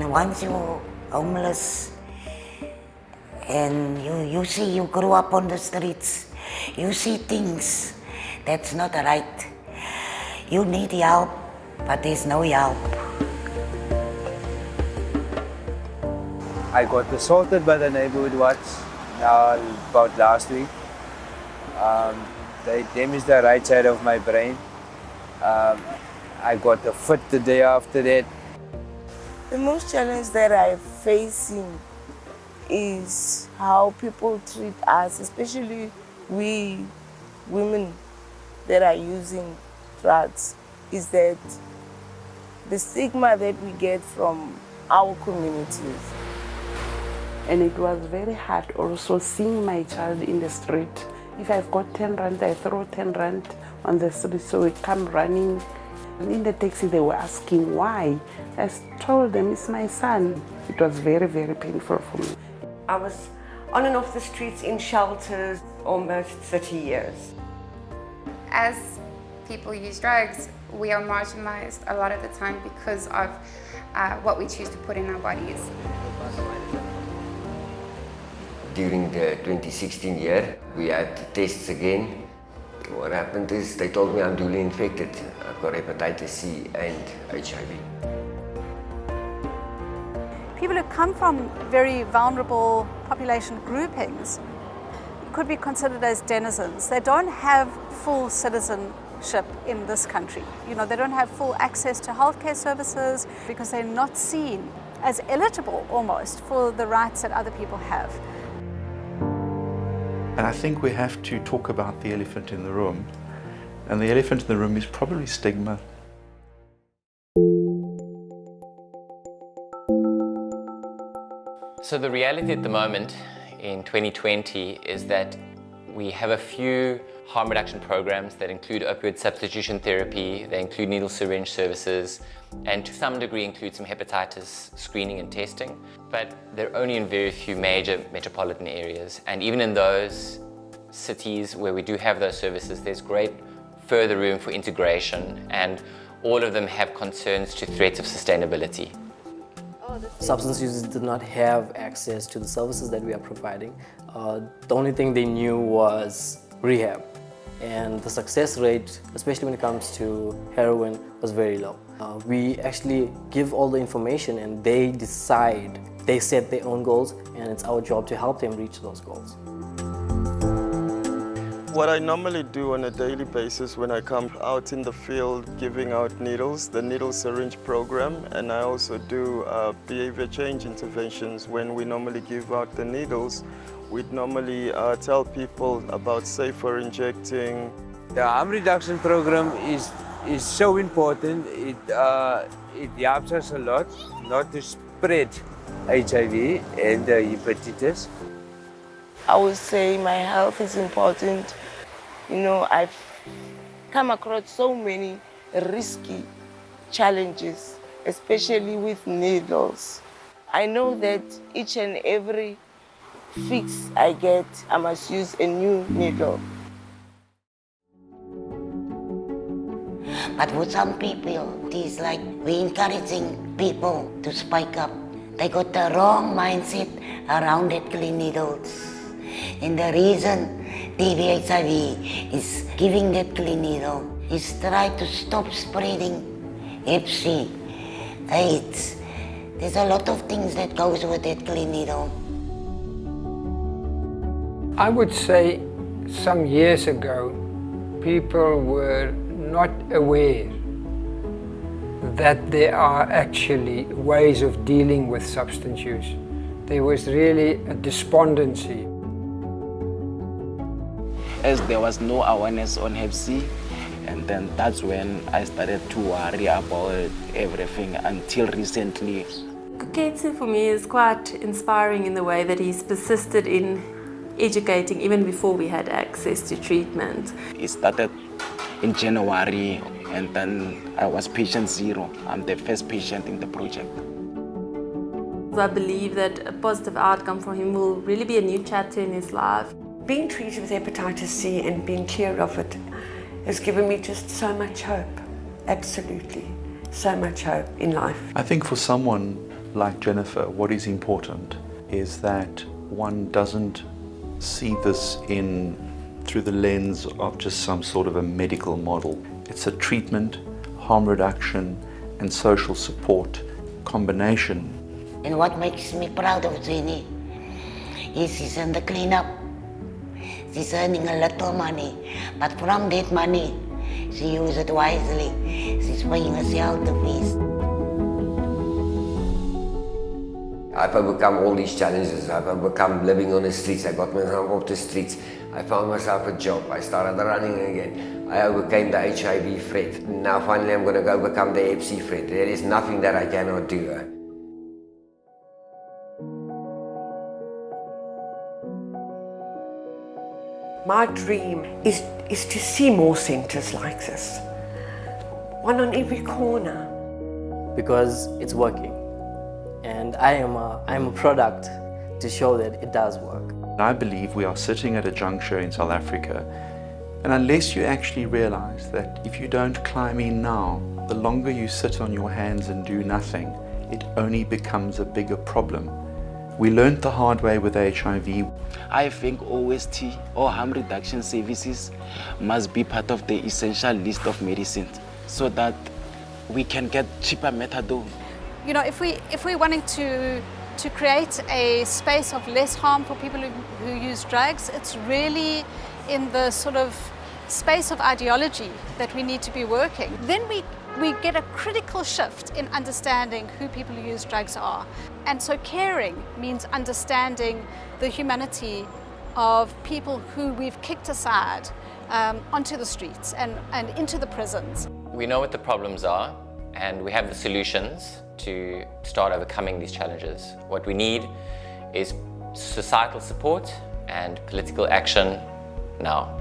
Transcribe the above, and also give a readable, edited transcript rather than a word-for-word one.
And once you're homeless and you see, you grew up on the streets, you see things that's not right. You need help, but there's no help. I got assaulted by the neighborhood watch now about last week. They damaged the right side of my brain. I got a fit the day after that. The most challenge that I'm facing is how people treat us, especially we women that are using drugs, is that the stigma that we get from our communities. And it was very hard also seeing my child in the street. If I've got 10 rand, I throw 10 rand on the street, so we come running. And in the taxi, they were asking why. I told them, it's my son. It was very, very painful for me. I was on and off the streets in shelters almost 30 years. As people use drugs, we are marginalized a lot of the time because of what we choose to put in our bodies. During the 2016 year, we had tests again. What happened is they told me I'm duly infected. I've got hepatitis C and HIV. People who come from very vulnerable population groupings could be considered as denizens. They don't have full citizenship in this country. You know, they don't have full access to healthcare services because they're not seen as eligible almost for the rights that other people have. And I think we have to talk about the elephant in the room. And the elephant in the room is probably stigma. So the reality at the moment in 2020 is that we have a few harm reduction programs that include opioid substitution therapy, they include needle syringe services, and to some degree include some hepatitis screening and testing. But they're only in very few major metropolitan areas. And even in those cities where we do have those services, there's great further room for integration, and all of them have concerns to threats of sustainability. Substance users did not have access to the services that we are providing. The only thing they knew was rehab. And the success rate, especially when it comes to heroin, was very low. We actually give all the information and they decide, they set their own goals, and it's our job to help them reach those goals. What I normally do on a daily basis when I come out in the field giving out needles, the needle syringe program, and I also do behavior change interventions. When we normally give out the needles, we'd normally tell people about safer injecting. The harm reduction program is so important. It helps us a lot not to spread HIV and hepatitis. I would say my health is important. You know, I've come across so many risky challenges, especially with needles. I know that each and every fix I get, I must use a new needle. But for some people, it is like we're encouraging people to spike up. They got the wrong mindset around that clean needles. And the reason TB HIV is giving that clean needle is try to stop spreading Hep C, AIDS. There's a lot of things that goes with that clean needle. I would say some years ago, people were not aware that there are actually ways of dealing with substance use. There was really a despondency. As there was no awareness on Hep C, and then that's when I started to worry about everything until recently. Kuketsu for me is quite inspiring in the way that he's persisted in educating even before we had access to treatment. It started in January, and then I was patient 0. I'm the first patient in the project. I believe that a positive outcome for him will really be a new chapter in his life. Being treated with hepatitis C and being clear of it has given me just so much hope, absolutely, so much hope in life. I think for someone like Jennifer, what is important is that one doesn't see this through the lens of just some sort of a medical model. It's a treatment, harm reduction, and social support combination. And what makes me proud of Jenny is she's in the cleanup. She's earning a little money, but from that money, she uses it wisely. She's paying herself the fees. I've overcome all these challenges. I've overcome living on the streets. I got myself off the streets. I found myself a job. I started running again. I overcame the HIV threat. Now finally I'm going to go overcome the Hep C threat. There is nothing that I cannot do. My dream is to see more centres like this. One on every corner. Because it's working. And I am a product to show that it does work. I believe we are sitting at a juncture in South Africa, and unless you actually realize that if you don't climb in now, the longer you sit on your hands and do nothing, it only becomes a bigger problem. We learned the hard way with HIV. I think OST or harm reduction services must be part of the essential list of medicines so that we can get cheaper methadone. You know, if we're wanting to create a space of less harm for people who use drugs, it's really in the sort of space of ideology that we need to be working. Then we get a critical shift in understanding who people who use drugs are. And so caring means understanding the humanity of people who we've kicked aside onto the streets and into the prisons. We know what the problems are, and we have the solutions to start overcoming these challenges. What we need is societal support and political action now.